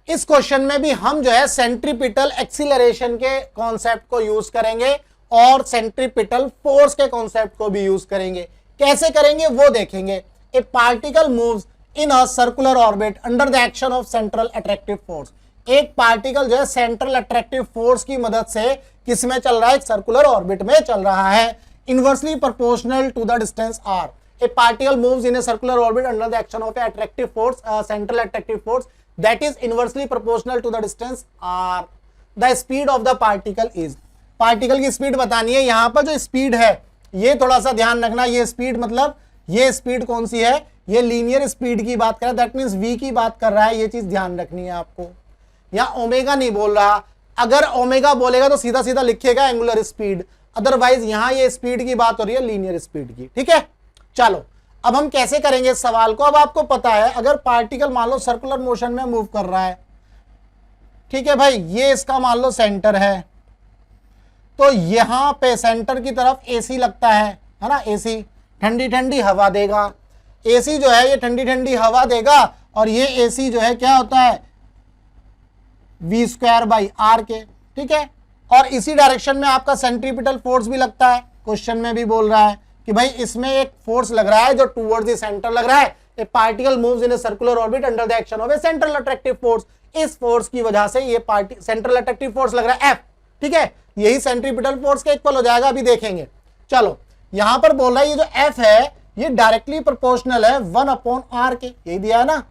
इस क्वेश्चन में भी हम जो है सेंट्रीपिटल एक्सीलरेशन के कॉन्सेप्ट को यूज करेंगे और सेंट्रीपिटल फोर्स के कॉन्सेप्ट को भी यूज करेंगे। कैसे करेंगे वो देखेंगे। ए particle moves in a circular orbit under the action of central attractive force. एक पार्टिकल जो है सेंट्रल अट्रैक्टिव फोर्स की मदद से किस में चल रहा है, एक सर्कुलर ऑर्बिट में चल रहा है, inversely proportional to the distance r। A particle moves in a circular orbit under the action of a attractive force, central attractive force that is inversely proportional to the distance r। the speed of the particle is, particle की speed बतानी है। यहां पर जो speed है ये थोड़ा सा ध्यान रखना, ये स्पीड मतलब ये स्पीड कौन सी है, ये लीनियर स्पीड की बात कर रहा है, दैट मींस v की बात कर रहा है, ये चीज ध्यान रखनी है आपको। यहां ओमेगा नहीं बोल रहा, अगर ओमेगा बोलेगा तो सीधा सीधा लिखेगा एंगुलर स्पीड, अदरवाइज यहां ये स्पीड की बात हो रही है लीनियर स्पीड की, ठीक है। चलो अब हम कैसे करेंगे इस सवाल को। अब आपको पता है अगर पार्टिकल मान लो सर्कुलर मोशन में मूव कर रहा है, ठीक है भाई, ये इसका मान लो सेंटर है, तो यहां पे सेंटर की तरफ एसी लगता है ना, एसी ठंडी ठंडी हवा देगा, एसी जो है ये ठंडी ठंडी हवा देगा, और ये एसी जो है क्या होता है v²/r के, ठीक है। और इसी डायरेक्शन में आपका सेंट्रीपिटल फोर्स भी लगता है, क्वेश्चन में भी बोल रहा है कि भाई इसमें एक फोर्स लग रहा है जो टुवर्ड्स द सेंटर लग रहा है। ए particle moves in a circular orbit under the action of A central attractive force. इस फोर्स की वजह से ये सेंट्रल अट्रैक्टिव फोर्स लग रहा है F, ठीक है, यही सेंट्रीपिटल फोर्स के इक्वल हो जाएगा, अभी देखेंगे। चलो यहां पर बोल रहा है ये जो F है ये डायरेक्टली प्रोपोर्शनल है 1/r के, यही दिया है ना,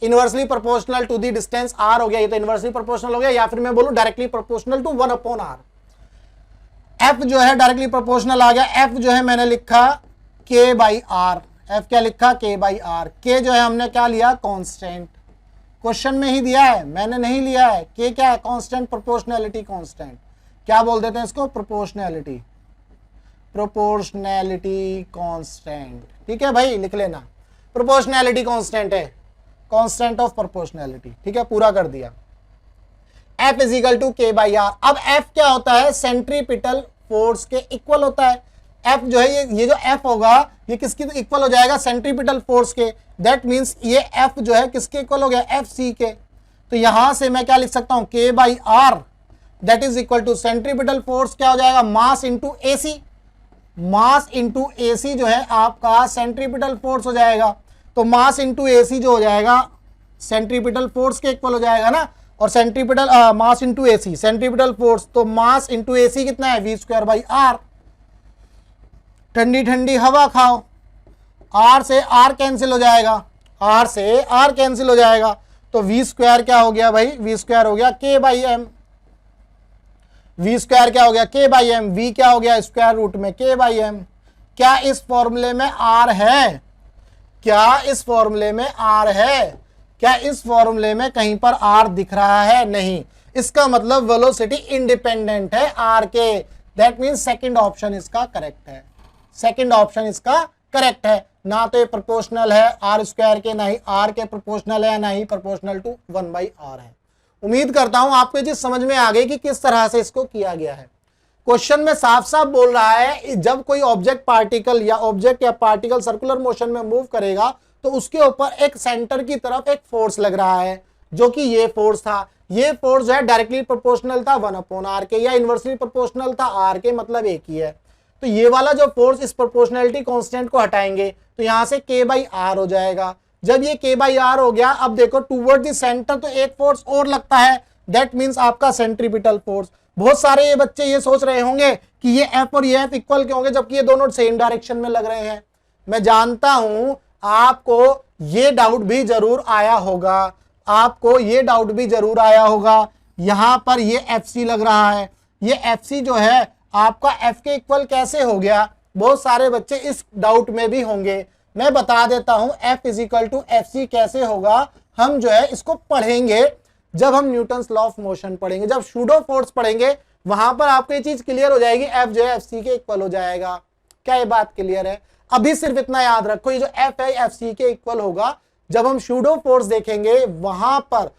inversely proportional to the distance r हो गया, ये तो इनवर्सली प्रोपोर्शनल हो गया, या फिर मैं बोलूं directly proportional to 1/r। F जो है डायरेक्टली प्रोपोर्शनल आ गया, F जो है मैंने लिखा k/r, F क्या लिखा k/r, k जो है हमने क्या लिया कांस्टेंट, क्वेश्चन में ही दिया है, मैंने नहीं लिया है। k क्या है कांस्टेंट, प्रोपोर्शनैलिटी कांस्टेंट, क्या बोल देते हैं इसको, प्रोपोर्शनैलिटी, प्रोपोर्शनैलिटी कांस्टेंट, ठीक है भाई, लिख लेना प्रोपोर्शनैलिटी कांस्टेंट है, कांस्टेंट ऑफ प्रोपोर्शनैलिटी, ठीक है, पूरा कर दिया। F is equal to k/r। अब F क्या होता है, सेंट्रीपिटल फोर्स के इक्वल होता है। F जो है ये जो F होगा ये किसके इक्वल हो जाएगा, सेंट्रीपिटल फोर्स के, दैट मींस ये F जो है किसके इक्वल हो गया, FC के। तो यहां से मैं क्या लिख सकता हूं, k/r that is equal to centripetal force क्या हो जाएगा, mass into AC, mass into AC जो है आपका सेंट्रीपिटल फोर्स हो जाएगा। तो मास इंटू AC जो हो जाएगा सेंट्रीपिटल फोर्स के इक्वल हो जाएगा ना, और सेंट्रीपिटल मास इंटू AC सेंट्रीपिटल फोर्स, तो मास इंटू AC कितना है v²/r। ठंडी ठंडी हवा खाओ, r से r कैंसिल हो जाएगा, r से r कैंसिल हो जाएगा, तो v² क्या हो गया भाई, v² हो गया k/m, v² क्या हो गया k/m, v क्या हो गया स्क्वायर रूट में k/m। क्या इस फॉर्मूले में r है, क्या इस फॉर्मूले में r है, क्या इस फॉर्मूले में कहीं पर r दिख रहा है, नहीं, इसका मतलब वेलोसिटी इंडिपेंडेंट है r के, दैट मींस सेकंड ऑप्शन इसका करेक्ट है, सेकंड ऑप्शन इसका करेक्ट है। ना तो ये प्रोपोर्शनल है r² के, ना ही r के प्रोपोर्शनल है, ना ही प्रोपोर्शनल टू 1/r है। उम्मीद करता हूं आपको ये चीज समझ में आ गई कि किस तरह से इसको किया गया है। क्वेश्चन में साफ साफ बोल रहा है जब कोई ऑब्जेक्ट पार्टिकल या ऑब्जेक्ट या पार्टिकल सर्कुलर मोशन में मूव करेगा तो उसके ऊपर एक सेंटर की तरफ एक फोर्स लग रहा है, जो कि ये फोर्स था। ये फोर्स जो है डायरेक्टली प्रोपोर्शनल था 1/r के, या इनवर्सली प्रोपोर्शनल था r के, मतलब एक ही है। तो ये वाला जो फोर्स इस प्रोपोर्शनैलिटी कांस्टेंट को हटाएंगे तो यहां से k/r हो जाएगा। जब ये k/r हो गया, अब देखो टूवर्ड द सेंटर तो एक फोर्स और लगता है, दैट मींस आपका सेंट्रीपिटल फोर्स। बहुत सारे ये बच्चे ये सोच रहे होंगे कि ये F और ये F इक्वल क्यों होंगे जबकि ये दोनों सेम डायरेक्शन में लग रहे हैं। मैं जानता हूं आपको ये डाउट भी जरूर आया होगा, आपको ये डाउट भी जरूर आया होगा। यहां पर ये FC लग रहा है, ये FC जो है आपका F के इक्वल कैसे हो गया, बहुत सारे बच्चे इस डाउट में भी होंगे। मैं बता देता हूं F is equal to FC कैसे होगा, हम जो है इसको पढ़ेंगे जब हम न्यूटन्स लॉ ऑफ मोशन पढ़ेंगे, जब सूडो फोर्स पढ़ेंगे वहां पर आपको ये चीज क्लियर हो जाएगी, F जो है FC के इक्वल हो जाएगा। क्या ये बात क्लियर है? अभी सिर्फ इतना याद रखो, ये जो F है FC के इक्वल होगा। जब हम सूडो फोर्स देखेंगे वहां पर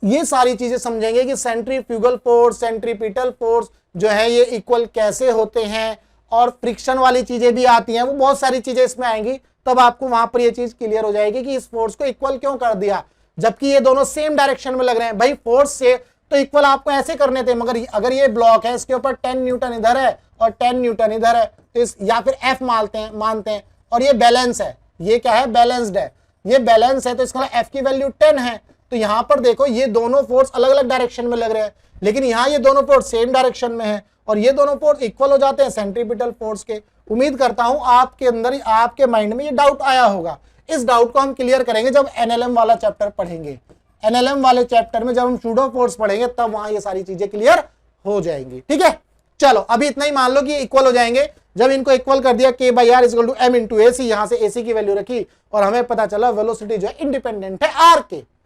ये सारी चीजें समझेंगे कि सेंट्रीफ्यूगल फोर्स, सेंट्रीपिटल फोर्स जो है ये इक्वल कैसे होते हैं, और फ्रिक्शन वाली चीजें भी आती हैं, वो बहुत सारी चीजें इसमें आएंगी, तब आपको वहां पर ये चीज क्लियर हो जाएगी कि इस फोर्स को इक्वल क्यों कर दिया। जबकि ये दोनों सेम डायरेक्शन में लग रहे हैं। भाई फोर्स से तो इक्वल आपको ऐसे करने थे, मगर अगर ये ब्लॉक है, इसके ऊपर 10 न्यूटन इधर है और 10 न्यूटन इधर है, तो इस या फिर F मानते हैं और ये बैलेंस है, ये क्या है, बैलेंस्ड है, ये बैलेंस है, तो इसका F की वैल्यू 10 है। तो यहां पर देखो ये दोनों फोर्स अलग अलग डायरेक्शन में लग रहे हैं, लेकिन यहाँ ये दोनों फोर्स सेम डायरेक्शन में है और ये दोनों फोर्स इक्वल हो जाते हैं सेंट्रीपिटल फोर्स के। उम्मीद करता हूं आपके अंदर, आपके माइंड में ये डाउट आया होगा। इस डाउट को हम क्लियर करेंगे जब एनएलएम वाला चैप्टर पढ़ेंगे। एनएलएम वाले चैप्टर में जब हम सूडो फोर्स पढ़ेंगे तब वहां ये सारी चीजें क्लियर हो जाएंगी। ठीक है, चलो अभी इतना ही मान लो कि इक्वल हो जाएंगे। जब इनको इक्वल कर दिया k/r equal to m into A C, यहां से AC की वैल्यू रखी और हमें पता चला वेलोसिटी जो है इंडिपेंडेंट है r के।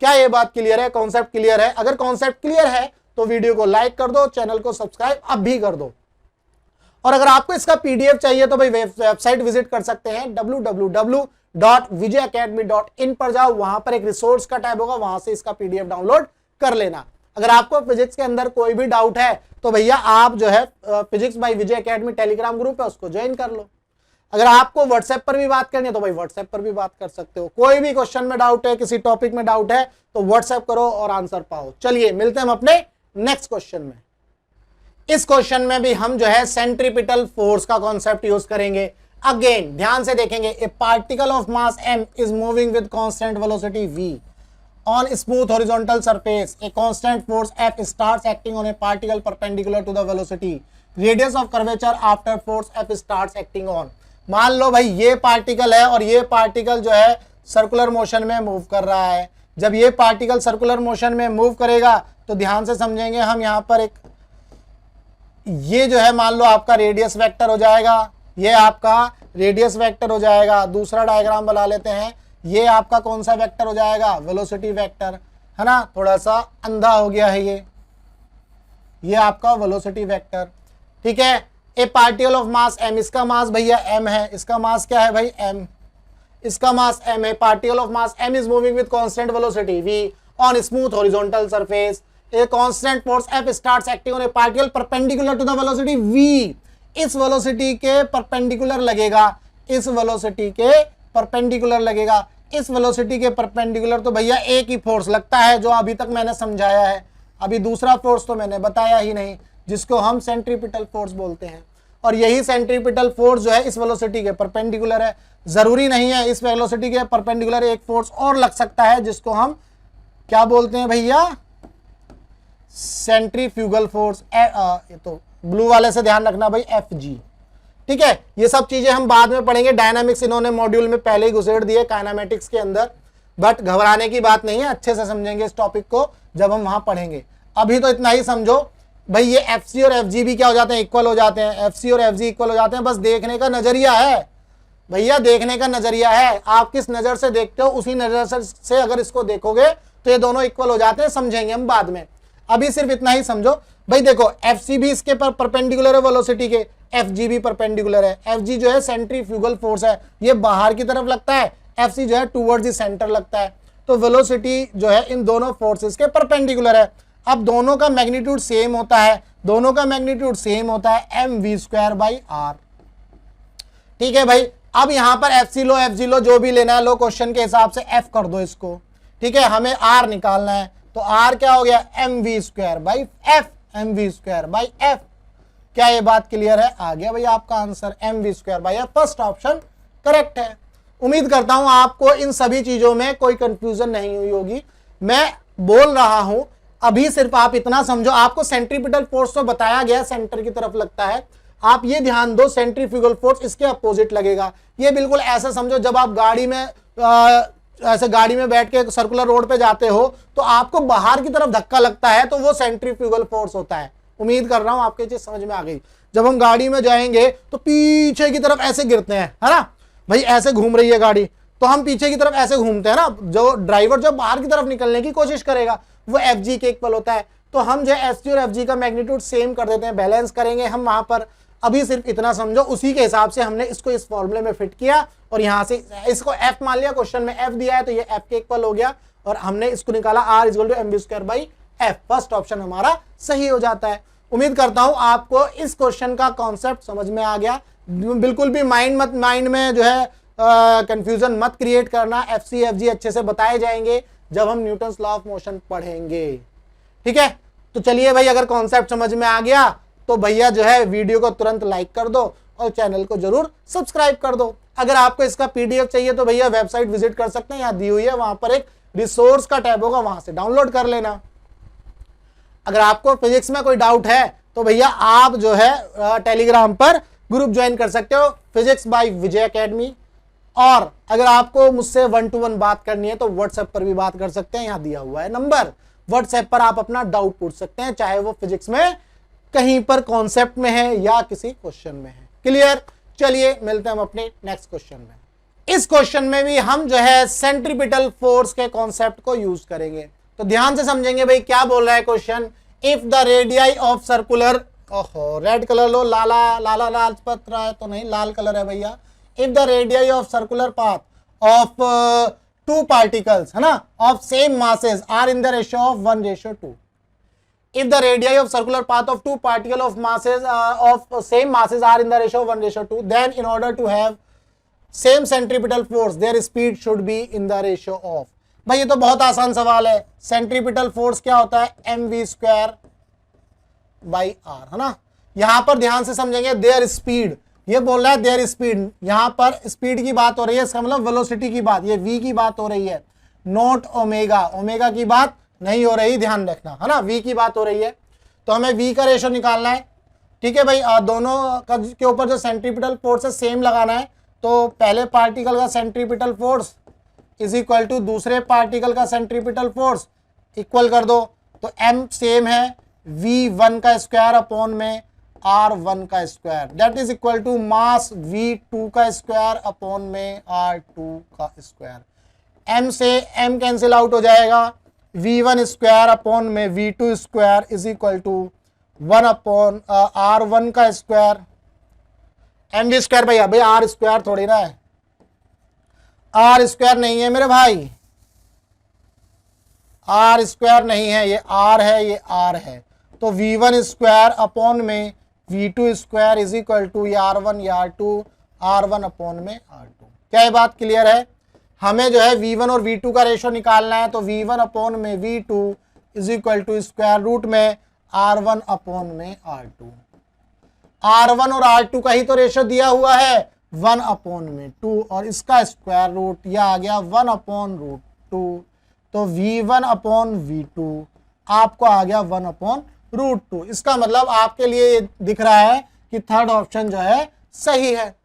क्या ये बात क्लियर है, कॉन्सेप्ट क्लियर है? अगर कॉन्सेप्ट क्लियर है तो वीडियो को लाइक कर दो, चैनल को सब्सक्राइब अब भी कर दो। और अगर आपको इसका PDF चाहिए तो भाई वेबसाइट विजिट कर सकते हैं www.vijayacademy.in पर जाओ, वहां पर एक रिसोर्स का टैब होगा, वहां से इसका PDF डाउनलोड कर लेना। अगर आपको फिजिक्स के अंदर कोई भी डाउट है तो भैया आप जो है फिजिक्स बाय विजय एकेडमी टेलीग्राम ग्रुप है उसको ज्वाइन कर लो। अगर आपको व्हाट्सएप पर भी बात करनी है तो भाई व्हाट्सएप पर भी बात कर सकते हो। कोई भी क्वेश्चन में डाउट है, किसी टॉपिक में डाउट है तो व्हाट्सएप करो और आंसर पाओ। चलिए मिलते हैं हम अपने नेक्स्ट क्वेश्चन में। इस क्वेश्चन में भी हम जो है सेंट्रीपिटल फोर्स का कॉन्सेप्ट यूज करेंगे। अगेन ध्यान से देखेंगे, ए particle of mass m is moving with constant velocity v on smooth horizontal surface. A constant force F starts acting on a particle perpendicular to the velocity. Radius of curvature after force F starts acting on. मान लो भाई ये particle है और ये particle जो है circular motion में move कर रहा है। जब ये पार्टिकल सर्कुलर मोशन में मूव करेगा तो ध्यान से समझेंगे हम, यहाँ पर एक ये जो है मान लो आपका रेडियस वेक्टर हो जाएगा, ये आपका रेडियस वेक्टर हो जाएगा। दूसरा डायग्राम बना लेते हैं, ये आपका कौन सा वेक्टर हो जाएगा, वेलोसिटी वेक्टर, है ना। थोड़ा सा अंधा हो गया है ये आपका वेलोसिटी वेक्टर। ठीक है, ए पार्टिकल ऑफ मास m, इसका मास भैया m है, इसका मास क्या है भाई m, इसका मास m है। Particle of mass m is moving with constant velocity v on smooth horizontal surface. A constant force F starts acting on a particle perpendicular to the velocity v। इस velocity के perpendicular लगेगा, इस velocity के perpendicular लगेगा, इस velocity के perpendicular. तो भैया एक ही फोर्स लगता है जो अभी तक मैंने समझाया है, अभी दूसरा फोर्स तो मैंने बताया ही नहीं, जिसको हम सेंट्रीपिटल फोर्स बोलते हैं। और यही सेंट्रीपिटल फोर्स जो है इस वेलोसिटी के परपेंडिकुलर है। जरूरी नहीं है इस वेलोसिटी के परपेंडिकुलर एक फोर्स और लग सकता है, जिसको हम क्या बोलते हैं भैया, सेंट्रीफ्यूगल फोर्स। तो ब्लू वाले से ध्यान रखना भाई, FG। ठीक है, ये सब चीजें हम बाद में पढ़ेंगे। डायनामिक्स इन्होंने मॉड्यूल में पहले ही घुसेड़ दिए काइनेमेटिक्स के अंदर, बट घबराने की बात नहीं है, अच्छे से समझेंगे इस टॉपिक को जब हम वहां पढ़ेंगे। अभी तो इतना ही समझो भाई, ये FC और FG भी क्या हो जाते हैं, इक्वल हो जाते हैं। FC और FG इक्वल हो जाते हैं, बस देखने का नजरिया है भैया, देखने का नजरिया है। आप किस नजर से देखते हो उसी नजर से अगर इसको देखोगे तो ये दोनों इक्वल हो जाते हैं, समझेंगे हम बाद में। अभी सिर्फ इतना ही समझो भाई, देखो FC भी इसके पर परपेंडिकुलर है वेलोसिटी के, FG भी परपेंडिकुलर है। FG जो है सेंट्रीफ्यूगल फोर्स है, ये बाहर की तरफ लगता है, FC जो है टूवर्ड्स द सेंटर लगता है। तो वेलोसिटी जो है इन दोनों फोर्सेस के परपेंडिकुलर है। अब दोनों का मैग्नीट्यूड सेम होता है, दोनों का मैग्नीट्यूड सेम होता है mv²/r। ठीक है भाई, अब यहां पर FC लो, FG लो, जो भी लेना है लो, क्वेश्चन के हिसाब से F कर दो इसको। ठीक है, हमें R निकालना है, तो R क्या हो गया, mv²/f, mv²/f। क्या ये बात क्लियर है? आ गया भाई आपका answer mv²/f, first option correct है। उम्मीद करता हूं आपको इन सभी चीजों में कोई कंफ्यूजन नहीं हुई होगी। मैं बोल रहा हूं अभी सिर्फ आप इतना समझो, आपको सेंट्रीपिटल फोर्स तो बताया गया सेंटर की तरफ लगता है, आप ये ध्यान दो सेंट्रीफ्यूगल फोर्स इसके अपोजिट लगेगा। ये बिल्कुल ऐसा समझो, जब आप गाड़ी में ऐसे गाड़ी में बैठ के सर्कुलर रोड पे जाते हो तो आपको बाहर की तरफ धक्का लगता है, तो वो सेंट्रीफ्यूगल फोर्स होता है। उम्मीद कर रहा हूं आपके चीज समझ में आ गई। जब हम गाड़ी में जाएंगे तो पीछे की तरफ ऐसे गिरते हैं, है ना भाई, ऐसे घूम रही है गाड़ी तो हम पीछे की तरफ ऐसे घूमते हैं ना। जो ड्राइवर जब बाहर की तरफ निकलने की कोशिश करेगा वो FG के इक्वल होता है। तो हम जो है FC और FG का मैग्नीट्यूड सेम कर देते हैं, बैलेंस करेंगे हम वहां पर। अभी सिर्फ इतना समझो, उसी के हिसाब से हमने इसको इस फॉर्मूले में फिट किया और यहां से इसको F मान लिया, क्वेश्चन में F दिया है तो ये F के इक्वल हो गया और हमने इसको निकाला R = mv²/f। फर्स्ट ऑप्शन हमारा सही हो जाता है। उम्मीद करता हूं आपको इस क्वेश्चन का कॉन्सेप्ट समझ में आ गया। बिल्कुल भी माइंड में जो है कंफ्यूजन मत क्रिएट करना। FC FG अच्छे से बताए जाएंगे, जब हम न्यूटन्स लॉ ऑफ मोशन पढ़ेंगे। ठीक है, तो चलिए भाई, अगर कॉन्सेप्ट समझ में आ गया तो भैया जो है वीडियो को तुरंत लाइक कर दो और चैनल को जरूर सब्सक्राइब कर दो। अगर आपको इसका पीडीएफ चाहिए तो भैया वेबसाइट विजिट कर सकते हैं, यहाँ दी हुई है, वहां पर एक रिसोर्स का टैब होगा, वहां से डाउनलोड कर लेना। अगर आपको फिजिक्स में कोई डाउट है तो भैया आप जो है टेलीग्राम पर ग्रुप ज्वाइन कर सकते हो, फिजिक्स बाय विजय एकेडमी। और अगर आपको मुझसे 1-to-1 बात करनी है तो व्हाट्सएप पर भी बात कर सकते हैं, यहाँ दिया हुआ है नंबर, व्हाट्सएप पर आप अपना डाउट पूछ सकते हैं, चाहे वो फिजिक्स में कहीं पर कॉन्सेप्ट में है या किसी क्वेश्चन में है। क्लियर? चलिए मिलते हैं हम अपने नेक्स्ट क्वेश्चन में। इस क्वेश्चन में भी हम जो है सेंट्रीपिटल फोर्स के कॉन्सेप्ट को यूज करेंगे, तो ध्यान से समझेंगे भाई क्या बोल रहा है question. If the radii of circular, ओहो रेड कलर लो, लाल पत्र है तो नहीं, लाल कलर है भैया। If the radii of circular path of two particles, है ना, of same masses are in the ratio of 1:2। If the radii of circular path of two particles of masses of same masses are in the ratio of 1:2, then in order to have same centripetal force, their speed should be in the ratio of। भाई ये तो बहुत आसान सवाल है। Centripetal force क्या होता है? mv² by r, है ना। यहां पर ध्यान से समझेंगे, देयर स्पीड, ये बोल रहा है देयर स्पीड, यहां पर स्पीड की बात हो रही है, इसका मतलब वेलोसिटी की बात, ये v की बात हो रही है, नॉट ओमेगा, ओमेगा की बात नहीं हो रही, ध्यान रखना, है ना, v की बात हो रही है। तो हमें v का रेशो निकालना है। ठीक है भाई, दोनों का के ऊपर जो सेंट्रीपिटल फोर्स है सेम लगाना है। तो पहले पार्टिकल का centripetal force is equal to दूसरे पार्टिकल का सेंट्रीपिटल फोर्स, इक्वल कर दो। तो m सेम है v1 का स्क्वायर अपॉन में r1 का square, that is equal to mass v2 का स्क्वायर अपॉन में r2 का स्क्वायर। m से m कैंसिल आउट हो जाएगा, v1 स्क्वायर अपॉन में v2 square is equal to 1 upon r1 का स्क्वायर, mv स्क्वायर भैया, भाई r स्क्वायर थोड़ी ना है, r स्क्वायर नहीं है मेरे भाई, r स्क्वायर नहीं है, ये r है, ये r है। तो v1 स्क्वायर अपॉन में v2 square is equal to ये r1 या r2, r1 अपॉन में r2। क्या ये बात क्लियर है? हमें जो है v1 और v2 का रेशो निकालना है, तो v1 अपॉन में v2 is equal to square root में r1 अपॉन में r2। r1 और r2 का ही तो रेशो दिया हुआ है 1 अपॉन में 2, और इसका स्क्वायर रूट यह आ गया 1 अपॉन रूट 2। तो v1 अपॉन v2 आपको आ गया 1 अपॉन रूट 2। इसका मतलब आपके लिए दिख रहा है कि थर्ड ऑप्शन जो है सही है।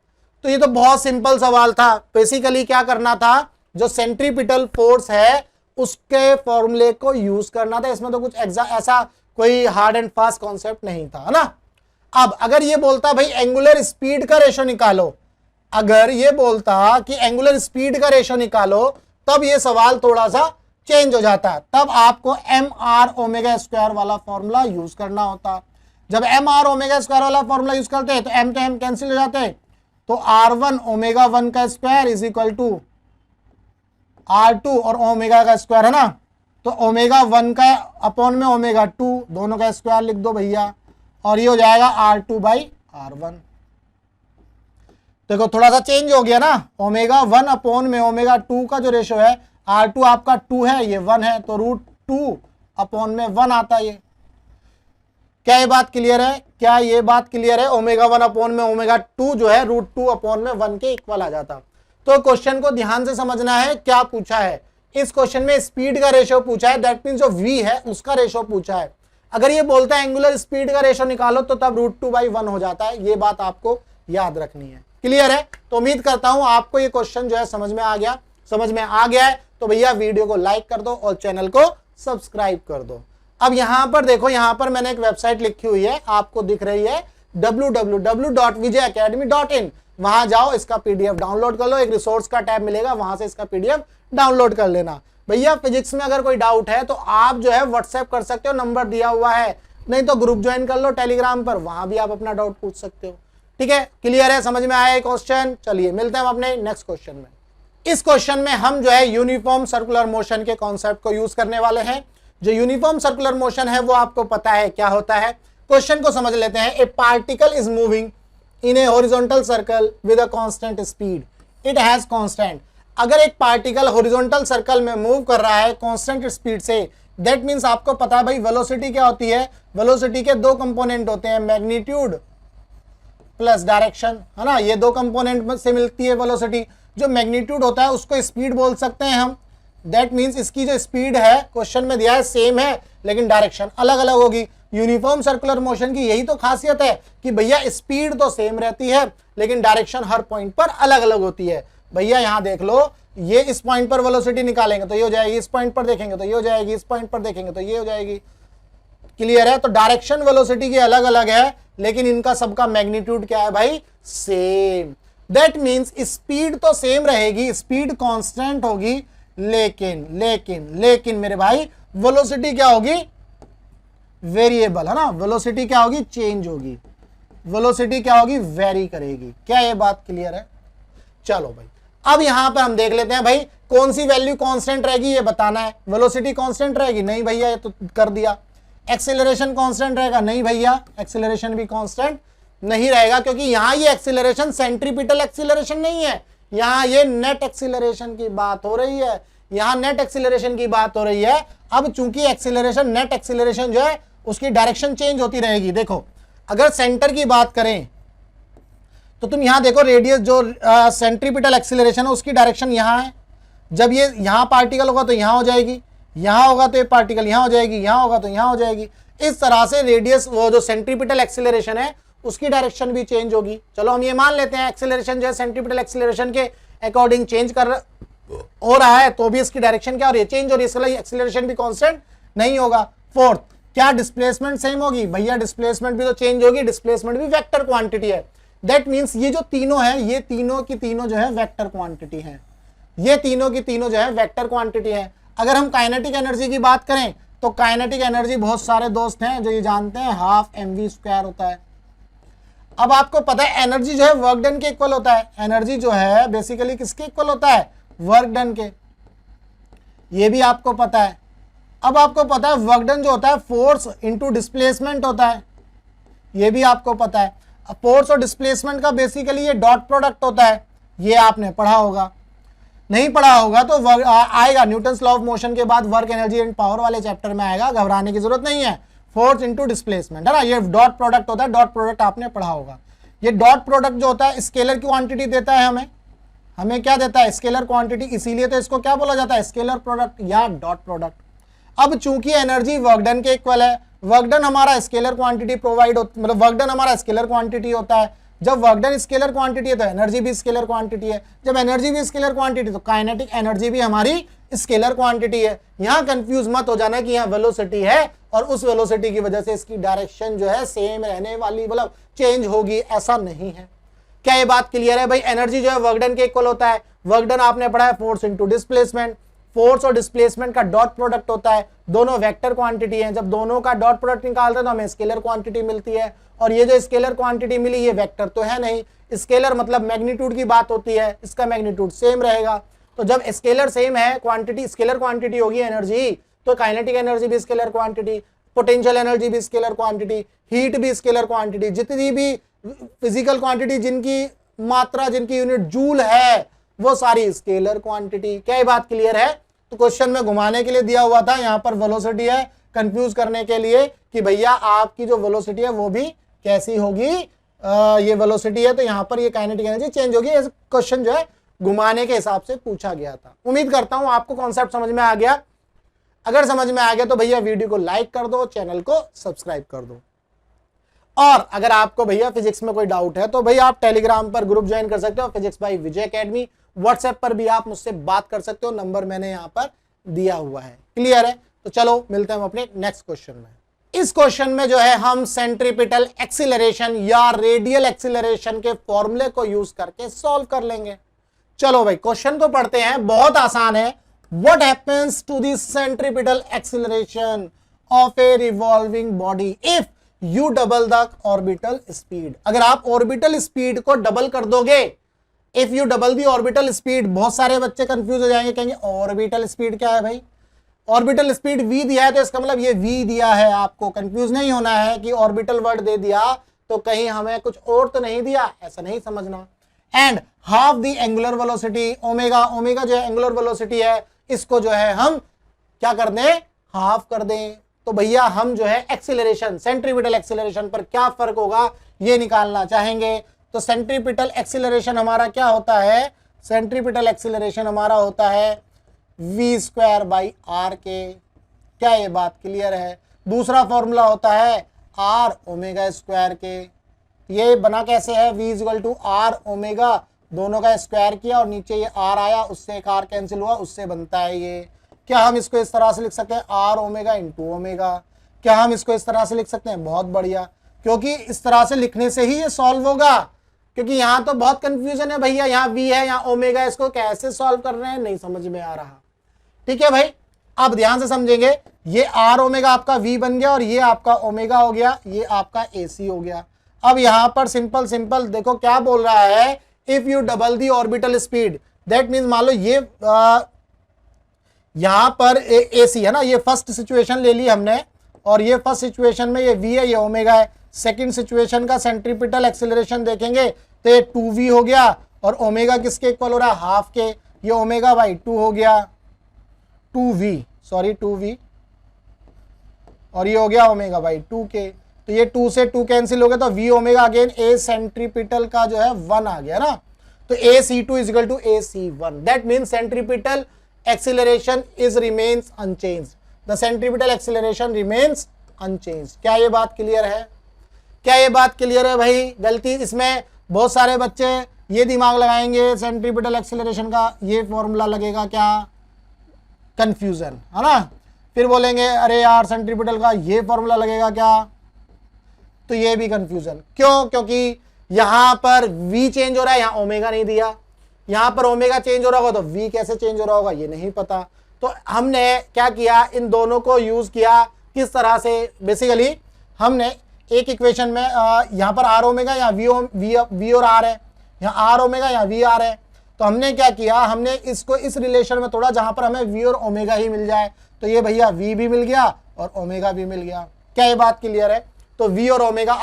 तो ये तो बहुत सिंपल सवाल था। बेसिकली क्या करना था, जो सेंट्रीपिटल फोर्स है उसके फॉर्मूले को यूज करना था, इसमें तो कुछ ऐसा कोई हार्ड एंड फास्ट कॉन्सेप्ट नहीं था, है ना। अब अगर ये बोलता भाई एंगुलर स्पीड का रेशो निकालो, अगर ये बोलता कि एंगुलर स्पीड का रेशो निकालो, तब ये सवाल थोड़ा सा चेंज हो जाता, तब आपको mr ओमेगा स्क्वायर वाला फॉर्मूला यूज करना होता। जब mr ओमेगा स्क्वायर वाला फॉर्मूला यूज करते हैं तो m तो m कैंसिल हो जाते हैं, तो r1 ओमेगा 1 का square is equal to r2 और ओमेगा का स्क्वायर, है ना। तो ओमेगा 1 का अपॉन में ओमेगा 2, दोनों का स्क्वायर लिख दो भैया, और ये हो जाएगा r2 बाई r1। देखो थोड़ा सा चेंज हो गया ना, ओमेगा 1 अपॉन में ओमेगा 2 का जो रेशो है, r2 आपका 2 है, ये 1 है, तो रूट 2 अपॉन में 1 आता है। ये क्या ये बात क्लियर है? क्या ये बात क्लियर है? ओमेगा 1 अपॉन में ओमेगा 2 जो है रूट 2 अपॉन में 1 के इक्वल आ जाता। तो क्वेश्चन को ध्यान से समझना है, क्या पूछा है इस क्वेश्चन में, स्पीड का रेशो पूछा है, दैट मीन्स जो v है उसका रेशो पूछा है। अगर ये बोलता है एंगुलर स्पीड का रेशो निकालो, तो तब रूट 2 बाई 1 हो जाता है। ये बात आपको याद रखनी है। क्लियर है? तो उम्मीद करता हूं आपको ये क्वेश्चन जो है समझ में आ गया। समझ में आ गया है तो भैया वीडियो को लाइक कर दो और चैनल को सब्सक्राइब कर दो। अब यहां पर देखो, यहां पर मैंने एक वेबसाइट लिखी हुई है, आपको दिख रही है www.vijayacademy.in। वहां जाओ, इसका पीडीएफ डाउनलोड कर लो, एक रिसोर्स का टैब मिलेगा, वहां से इसका पीडीएफ डाउनलोड कर लेना। भैया फिजिक्स में अगर कोई डाउट है तो आप जो है व्हाट्सएप कर सकते हो, नंबर दिया हुआ है, नहीं तो ग्रुप ज्वाइन कर लो टेलीग्राम पर, वहां भी आप अपना डाउट पूछ सकते हो। ठीक है, क्लियर है? समझ में आया क्वेश्चन? चलिए मिलते हैं हम अपने नेक्स्ट क्वेश्चन में। इस क्वेश्चन में हम जो है यूनिफॉर्म सर्कुलर मोशन के कॉन्सेप्ट को यूज करने वाले हैं। जो यूनिफॉर्म सर्कुलर मोशन है वो आपको पता है क्या होता है। क्वेश्चन को समझ लेते हैं। ए particle is moving in A horizontal circle with a constant speed, it has constant अगर एक पार्टिकल हॉरिजॉन्टल सर्कल में मूव कर रहा है कांस्टेंट स्पीड से, दैट मींस आपको पता है भाई वेलोसिटी क्या होती है, वेलोसिटी के दो कंपोनेंट होते हैं, मैग्नीट्यूड प्लस डायरेक्शन, है ना, ये दो कंपोनेंट से मिलती है वेलोसिटी। जो मैग्नीट्यूड होता है उसको स्पीड बोल सकते हैं हम, दैट मींस इसकी जो स्पीड है क्वेश्चन में दिया है सेम है लेकिन डायरेक्शन अलग अलग होगी। यूनिफॉर्म सर्कुलर मोशन की यही तो खासियत है कि भैया स्पीड तो सेम रहती है लेकिन डायरेक्शन हर पॉइंट पर अलग अलग होती है। भैया यहां देख लो, ये इस पॉइंट पर वेलोसिटी निकालेंगे तो ये हो जाएगी, इस पॉइंट पर देखेंगे तो ये हो जाएगी, इस पॉइंट पर देखेंगे तो ये हो जाएगी। क्लियर है? तो डायरेक्शन वेलोसिटी की अलग अलग है लेकिन इनका सबका मैग्नीट्यूड क्या है भाई, सेम। दैट मींस स्पीड तो सेम रहेगी, स्पीड कांस्टेंट होगी, लेकिन लेकिन लेकिन मेरे भाई वेलोसिटी क्या होगी, वेरिएबल, है ना, वेलोसिटी क्या होगी, चेंज होगी, वेलोसिटी क्या होगी, वेरी करेगी। क्या ये बात क्लियर है? चलो भाई अब यहां पर हम देख लेते हैं भाई कौन सी वैल्यू कांस्टेंट रहेगी ये बताना है। वेलोसिटी कांस्टेंट रहेगी? नहीं भैया, ये तो कर दिया। एक्सेलरेशन कांस्टेंट रहेगा? नहीं भैया, एक्सेलरेशन भी कांस्टेंट नहीं रहेगा, क्योंकि यहां ये एक्सेलरेशन सेंट्रीपिटल एक्सेलरेशन नहीं है, यहां ये नेट एक्सेलरेशन की बात हो रही है, यहां नेट एक्सेलरेशन की बात हो रही है। अब चूंकि एक्सेलरेशन, नेट एक्सेलरेशन जो है उसकी डायरेक्शन चेंज होती रहेगी। देखो अगर सेंटर की बात करें तो तुम यहां देखो, रेडियस जो सेंट्रीपिटल एक्सेलरेशन है उसकी डायरेक्शन यहां है। जब ये यहां पार्टिकल होगा तो यहां हो जाएगी, यहां होगा तो ये पार्टिकल यहां हो जाएगी, यहां होगा तो यहां हो जाएगी। इस तरह से रेडियस, वो जो सेंट्रीपिटल एक्सेलरेशन है उसकी डायरेक्शन भी चेंज होगी। चलो हम ये मान लेते हैं एक्सेलरेशन जो है सेंट्रीपिटल एक्सेलरेशन के अकॉर्डिंग चेंज हो रहा है, तो भी इसकी डायरेक्शन क्या हो रही है, चेंज हो रही है, इसलिए एक्सेलरेशन भी कांस्टेंट नहीं होगा। फोर्थ, क्या डिस्प्लेसमेंट सेम होगी? भैया डिस्प्लेसमेंट भी तो चेंज होगी, डिस्प्लेसमेंट भी वेक्टर क्वांटिटी है। दैट मींस ये जो तीनों है, ये तीनों की तीनों जो है वेक्टर क्वांटिटी है, ये तीनों की तीनों जो है वेक्टर क्वांटिटी है। अगर हम काइनेटिक एनर्जी की बात करें तो काइनेटिक एनर्जी बहुत सारे दोस्त हैं जो ये जानते हैं, हाफ mv² होता है। अब आपको पता है एनर्जी जो है वर्क डन के इक्वल होता है, एनर्जी जो है बेसिकली किसके इक्वल होता है, वर्क डन के, ये भी आपको पता है। अब आपको पता है वर्क डन जो होता है फोर्स इंटू डिस्प्लेसमेंट होता है, ये भी आपको पता है। फोर्स और डिस्प्लेसमेंट का बेसिकली ये डॉट प्रोडक्ट होता है, ये आपने पढ़ा होगा, नहीं पढ़ा होगा तो आएगा न्यूटन्स लॉ ऑफ मोशन के बाद वर्क एनर्जी एंड पावर वाले चैप्टर में आएगा, घबराने की जरूरत नहीं है। फोर्स इंटू डिस्प्लेसमेंट, है ना, ये डॉट प्रोडक्ट होता है, डॉट प्रोडक्ट आपने पढ़ा होगा। ये डॉट प्रोडक्ट जो होता है स्केलर क्वांटिटी देता है हमें क्या देता है, स्केलर क्वांटिटी, इसीलिए तो इसको क्या बोला जाता है, स्केलर प्रोडक्ट या डॉट प्रोडक्ट। अब चूंकि एनर्जी वर्क डन के इक्वल है, वर्क डन हमारा स्केलर क्वांटिटी प्रोवाइड मतलब वर्क डन हमारा स्केलर क्वांटिटी होता है। जब वर्क डन स्केलर क्वांटिटी है तो एनर्जी भी स्केलर क्वांटिटी है, जब एनर्जी भी स्केलर क्वांटिटी तो काइनेटिक एनर्जी भी हमारी स्केलर क्वांटिटी है। यहां कंफ्यूज मत हो जाना कि यहां वेलोसिटी है और उस वेलोसिटी की वजह से इसकी डायरेक्शन जो है सेम रहने वाली, मतलब चेंज होगी, ऐसा नहीं है। क्या ये बात क्लियर है भाई? एनर्जी जो है वर्क डन के इक्वल होता है, वर्क डन आपने पढ़ा है फोर्स इंटू डिस्प्लेसमेंट, फोर्स और डिस्प्लेसमेंट का डॉट प्रोडक्ट होता है, दोनों वेक्टर क्वांटिटी हैं, जब दोनों का डॉट प्रोडक्ट निकालते हैं तो हमें स्केलर क्वांटिटी मिलती है, और ये जो स्केलर क्वांटिटी मिली ये वेक्टर तो है नहीं, स्केलर मतलब मैग्नीट्यूड की बात होती है, इसका मैग्नीट्यूड सेम रहेगा। तो जब स्केलर सेम है, क्वांटिटी स्केलर क्वांटिटी होगी एनर्जी, तो काइनेटिक एनर्जी भी स्केलर क्वांटिटी, पोटेंशियल एनर्जी भी स्केलर क्वांटिटी, हीट भी स्केलर क्वांटिटी, जितनी भी फिजिकल क्वांटिटी जिनकी मात्रा, जिनकी यूनिट जूल है, वो सारी स्केलर क्वांटिटी। क्या ये बात क्लियर है? तो क्वेश्चन में घुमाने के लिए दिया हुआ था, यहां पर वेलोसिटी है कंफ्यूज करने के लिए कि भैया आपकी जो वेलोसिटी है वो भी कैसी होगी, ये वेलोसिटी है तो यहां पर ये काइनेटिक एनर्जी चेंज होगी। ऐसा क्वेश्चन जो है घुमाने के हिसाब से पूछा गया था। उम्मीद करता हूं आपको कॉन्सेप्ट समझ में आ गया। अगर समझ में आ गया तो भैया वीडियो को लाइक कर दो, चैनल को सब्सक्राइब कर दो। और अगर आपको भैया फिजिक्स में कोई डाउट है तो भैया आप टेलीग्राम पर ग्रुप ज्वाइन कर सकते हो, फिजिक्स बाय विजय अकेडमी। व्हाट्सएप पर भी आप मुझसे बात कर सकते हो, नंबर मैंने यहाँ पर दिया हुआ है। क्लियर है? तो चलो मिलते हैं हम अपने नेक्स्ट क्वेश्चन में। इस क्वेश्चन में जो है हम सेंट्रीपिटल एक्सीलरेशन या रेडियल एक्सीलरेशन के फॉर्मूले को यूज करके सॉल्व कर लेंगे। चलो भाई क्वेश्चन को पढ़ते हैं, बहुत आसान है। What happens to the centripetal acceleration of a revolving body if you double the orbital speed? अगर आप ऑर्बिटल स्पीड को डबल कर दोगे, if you double the orbital speed, बहुत सारे बच्चे कंफ्यूज हो जाएंगे, कहेंगे ऑर्बिटल स्पीड क्या है भाई? ऑर्बिटल स्पीड v दिया है तो इसका मतलब ये v दिया है। आपको कंफ्यूज नहीं होना है कि ऑर्बिटल वर्ड दे दिया तो कहीं हमें कुछ और तो नहीं दिया, ऐसा नहीं समझना। And half the angular velocity omega, omega जो है एंगुलर वेलोसिटी है, इसको जो है हम क्या कर दें, हाफ कर दें। तो भैया हम जो है एक्सीलरेशन, सेंट्रीपिटल एक्सीलरेशन पर क्या फर्क होगा ये निकालना चाहेंगे। तो सेंट्रीपिटल एक्सीलरेशन हमारा क्या होता है, सेंट्रीपिटल एक्सीलरेशन हमारा होता है v स्क्वायर बाई आर के। क्या ये बात क्लियर है। दूसरा फॉर्मूला होता है आर ओमेगा स्क्वायर के। ये बना कैसे है, v equal to r omega, दोनों का स्क्वायर किया और नीचे ये आर आया, उससे एक आर कैंसिल हुआ, उससे बनता है ये। क्या हम इसको इस तरह से लिख सकते हैं आर ओमेगा इंटू ओमेगा। क्या हम इसको इस तरह से लिख सकते हैं, बहुत बढ़िया, क्योंकि इस तरह से लिखने से ही ये सॉल्व होगा। क्योंकि यहाँ तो बहुत कंफ्यूजन है भैया, यहाँ v है यहाँ ओमेगा, इसको कैसे सॉल्व कर रहे हैं नहीं समझ में आ रहा। ठीक है भाई, अब ध्यान से समझेंगे, ये आर ओमेगा आपका v बन गया और ये आपका ओमेगा हो गया, ये आपका AC हो गया। अब यहां पर सिंपल सिंपल देखो क्या बोल रहा है, if you double the orbital speed, that means मान लो ये यहां पर AC है ना, ये फर्स्ट सिचुएशन ले ली हमने, और ये फर्स्ट सिचुएशन में ये v है, ये ओमेगा है। सेकंड सिचुएशन का सेंट्रीपिटल एक्सीलरेशन देखेंगे तो ये 2v हो गया, और ओमेगा किसके इक्वल हो रहा है, हाफ के, ये ओमेगा बाई 2 हो गया, 2v, और ये हो गया ओमेगा बाई 2 के। तो ये 2 से 2 कैंसिल हो गया, तो v omega again a centripetal का जो है 1 आ गया ना। तो AC2 is equal to AC1, that means centripetal acceleration is remains unchanged, the centripetal acceleration remains unchanged. क्या ये बात क्लियर है, क्या ये बात क्लियर है भाई। गलती इसमें बहुत सारे बच्चे ये दिमाग लगाएंगे सेंट्रीपिटल एक्सीलरेशन का ये फॉर्मूला लगेगा क्या, कंफ्यूजन है ना। फिर बोलेंगे अरे यार सेंट्रीपिटल का ये फॉर्मूला लगेगा क्या, तो ये भी कंफ्यूजन। क्यों, क्योंकि यहां पर v चेंज हो रहा है, यहां ओमेगा नहीं दिया, यहां पर ओमेगा चेंज हो रहा होगा तो v कैसे चेंज हो रहा होगा ये नहीं पता। तो हमने क्या किया, इन दोनों को यूज किया किस तरह से, बेसिकली हमने एक इक्वेशन में यहां पर आर ओमेगा, यहाँ वी और आर है, यहाँ आर ओमेगा, यहाँ वी आर है। तो हमने क्या किया, हमने इसको इस रिलेशन में तोड़ा जहां पर हमें v और ओमेगा ही मिल जाए। तो ये भैया v भी मिल गया और ओमेगा भी मिल गया। क्या ये बात क्लियर है। तो v और ओमेगा,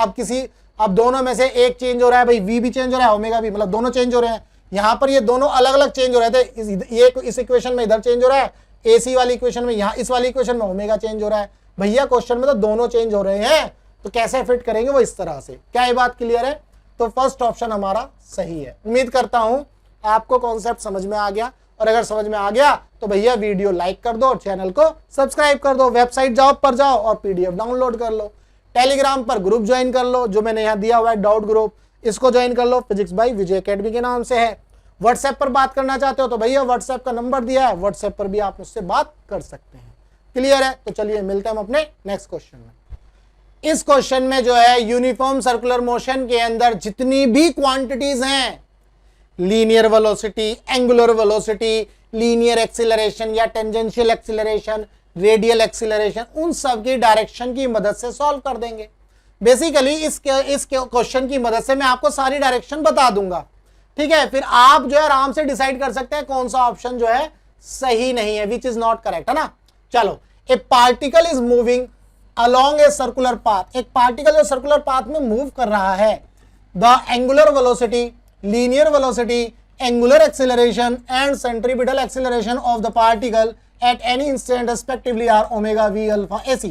अब दोनों में से एक चेंज हो रहा है भाई, v भी चेंज हो रहा है, ओमेगा भी, मतलब दोनों चेंज हो रहे हैं। यहाँ पर ये दोनों अलग अलग चेंज हो रहे थे, ये इस इक्वेशन में इधर चेंज हो रहा है, AC वाली इक्वेशन में, यहाँ इस वाली इक्वेशन में ओमेगा चेंज हो रहा है। भैया क्वेश्चन में तो दोनों चेंज हो रहे हैं, तो कैसे फिट करेंगे वो इस तरह से। क्या ये बात क्लियर है। तो फर्स्ट ऑप्शन हमारा सही है। उम्मीद करता हूं आपको कॉन्सेप्ट समझ में आ गया, और अगर समझ में आ गया तो भैया वीडियो लाइक कर दो और चैनल को सब्सक्राइब कर दो। वेबसाइट जाओ पर जाओ और PDF डाउनलोड कर लो, टेलीग्राम पर ग्रुप ज्वाइन कर लो, जो मैंने यहाँ दिया हुआ है डाउट ग्रुप, इसको ज्वाइन कर लो, फिजिक्स बाय विजय एकेडमी के नाम से है। व्हाट्सएप पर बात करना चाहते हो तो भैया व्हाट्सएप का नंबर दिया है, व्हाट्सएप पर भी आप मुझसे बात कर सकते हैं। क्लियर है। तो चलिए मिलते हैं हम अपने नेक्स्ट क्वेश्चन में। इस क्वेश्चन में जो है यूनिफॉर्म सर्कुलर मोशन के अंदर जितनी भी क्वांटिटीज हैं, linear velocity, angular velocity, linear acceleration या टेंजेंशियल एक्सीलरेशन, रेडियल एक्सीलरेशन, उन सब की डायरेक्शन की मदद से सॉल्व कर देंगे। बेसिकली इस क्वेश्चन की मदद से मैं आपको सारी डायरेक्शन बता दूंगा। ठीक है, फिर आप जो है आराम से डिसाइड कर सकते हैं कौन सा ऑप्शन जो है सही नहीं है, विच इज नॉट करेक्ट, है ना। चलो, a particle is moving along a circular path, एक पार्टिकल जो सर्कुलर पाथ में मूव कर रहा है, the angular velocity, linear velocity, angular acceleration and centripetal acceleration of the particle at any instant respectively r omega v alpha AC।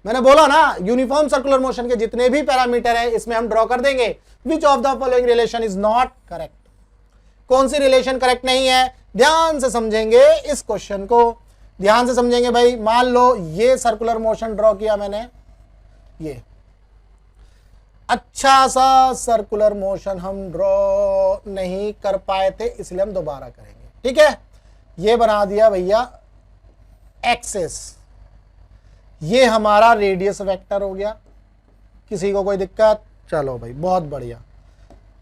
मैंने बोला ना uniform circular motion के जितने भी पैरामीटर है इसमें हम ड्रॉ कर देंगे। Which of the following relation is not correct, कौन सी रिलेशन करेक्ट नहीं है, ध्यान से समझेंगे इस क्वेश्चन को, ध्यान से समझेंगे भाई। मान लो ये सर्कुलर मोशन ड्रॉ किया मैंने, ये अच्छा सा सर्कुलर मोशन हम ड्रॉ नहीं कर पाए थे, इसलिए हम दोबारा करेंगे। ठीक है, ये बना दिया भैया एक्सिस, ये हमारा रेडियस वेक्टर हो गया। किसी को कोई दिक्कत, चलो भाई बहुत बढ़िया,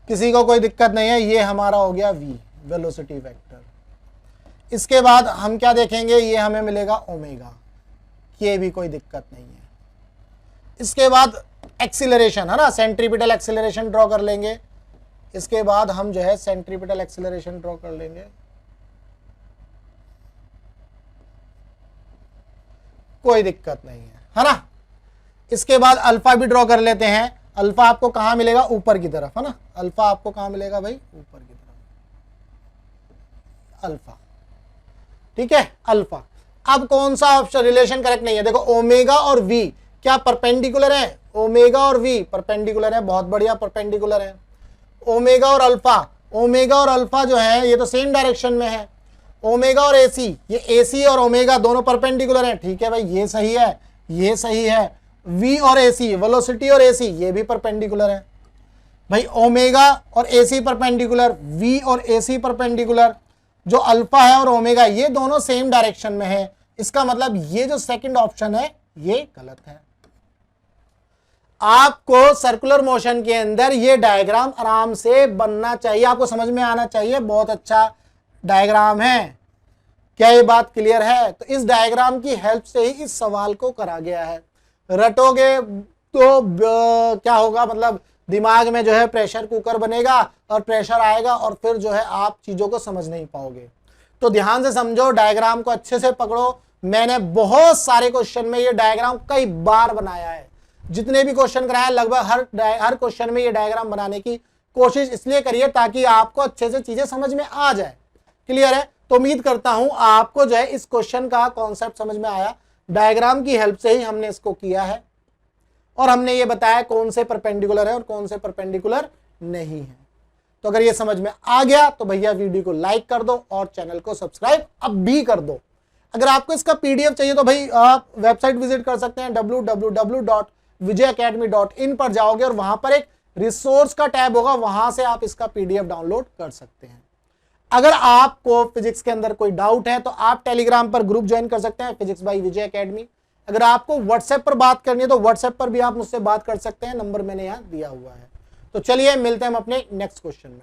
किसी को कोई दिक्कत नहीं है। ये हमारा हो गया v, वेलोसिटी वेक्टर। इसके बाद हम क्या देखेंगे, ये हमें मिलेगा ओमेगा, ये भी कोई दिक्कत नहीं है। इसके बाद एक्सीलरेशन है ना, सेंट्रीपिटल एक्सीलरेशन ड्रॉ कर लेंगे। इसके बाद हम जो है सेंट्रीपिटल एक्सीलरेशन ड्रॉ कर लेंगे, कोई दिक्कत नहीं है, है ना। इसके बाद अल्फा भी ड्रॉ कर लेते हैं। अल्फा आपको कहां मिलेगा, ऊपर की तरफ, है ना। अल्फा आपको कहां मिलेगा भाई, ऊपर की तरफ, अल्फा, ठीक है, अल्फा। अब कौन सा ऑप्शन रिलेशन करेक्ट नहीं है, देखो ओमेगा और वी क्या परपेंडिकुलर है, ओमेगा और वी परपेंडिकुलर है, बहुत बढ़िया परपेंडिकुलर है। ओमेगा और अल्फा, ओमेगा और अल्फा जो है ये तो सेम डायरेक्शन में है। ओमेगा और एसी, ये एसी और ओमेगा दोनों परपेंडिकुलर हैं, ठीक है भाई, ये सही है, ये सही है। वी और एसी, वेलोसिटी और एसी, ये भी परपेंडिकुलर है भाई। ओमेगा और एसी परपेंडिकुलर, वी और एसी परपेंडिकुलर, जो अल्फा है और ओमेगा ये दोनों सेम डायरेक्शन में है। इसका मतलब ये जो सेकंड ऑप्शन है ये गलत है। आपको सर्कुलर मोशन के अंदर ये डायग्राम आराम से बनना चाहिए, आपको समझ में आना चाहिए, बहुत अच्छा डायग्राम है। क्या ये बात क्लियर है? तो इस डायग्राम की हेल्प से ही इस सवाल को करा गया है। रटोगे तो क्या होगा, मतलब दिमाग में जो है प्रेशर कुकर बनेगा और प्रेशर आएगा और फिर जो है आप चीजों को समझ नहीं पाओगे। तो ध्यान से समझो, डायग्राम को अच्छे से पकड़ो। मैंने बहुत सारे क्वेश्चन में ये डायग्राम कई बार बनाया है, जितने भी क्वेश्चन कराए लगभग हर क्वेश्चन में ये डायग्राम बनाने की कोशिश इसलिए करिए ताकि आपको अच्छे से चीजें समझ में आ जाए। क्लियर है? तो उम्मीद करता हूं आपको जो है इस क्वेश्चन का कॉन्सेप्ट समझ में आया। डायग्राम की हेल्प से ही हमने इसको किया है और हमने ये बताया कौन से परपेंडिकुलर है और कौन से परपेंडिकुलर नहीं है। तो अगर ये समझ में आ गया तो भैया वीडियो को लाइक कर दो और चैनल को सब्सक्राइब अब भी कर दो। अगर आपको इसका पीडीएफ चाहिए तो भाई आप वेबसाइट विजिट कर सकते हैं www.vijayacademy.in पर जाओगे और वहां पर एक रिसोर्स का टैब होगा, वहां से आप इसका पीडीएफ डाउनलोड कर सकते हैं। अगर आपको फिजिक्स के अंदर कोई डाउट है तो आप टेलीग्राम पर ग्रुप ज्वाइन कर सकते हैं, फिजिक्स बाय विजय एकेडमी। अगर आपको व्हाट्सएप पर बात करनी है तो व्हाट्सएप पर भी आप मुझसे बात कर सकते हैं, नंबर मैंने यहां दिया हुआ है। तो चलिए मिलते हैं हम अपने नेक्स्ट क्वेश्चन में।